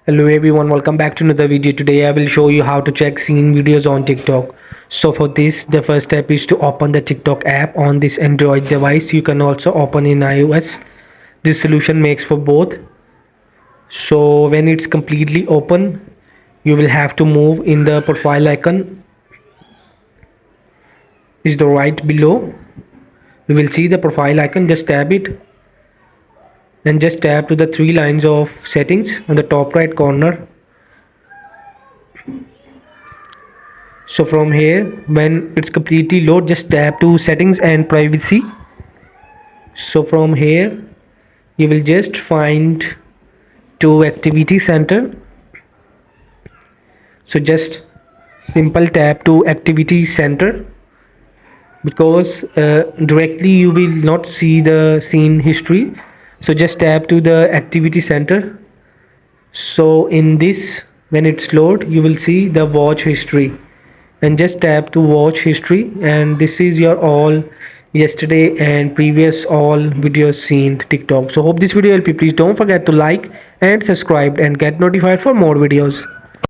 Hello everyone, welcome back to another video. Today I will show you how to check seen videos on TikTok. So for this, the first step is to open the TikTok app on this Android device. You can also open in iOS. This solution makes for both. So when it's completely open, you will have to move in the profile icon is the right below. You will see the profile icon, just tap it and just tap to the three lines of settings on the top right corner. So from here, when it's completely load, just tap to settings and privacy. So from here you will just find to activity center. So just simple tap to activity center, because directly you will not see the scene history. So just tap to the activity center. So in this, when it's load, you will see the watch history, and just tap to watch history, and this is your all yesterday and previous all videos seen TikTok. So hope this video help you. Please don't forget to like and subscribe and get notified for more videos.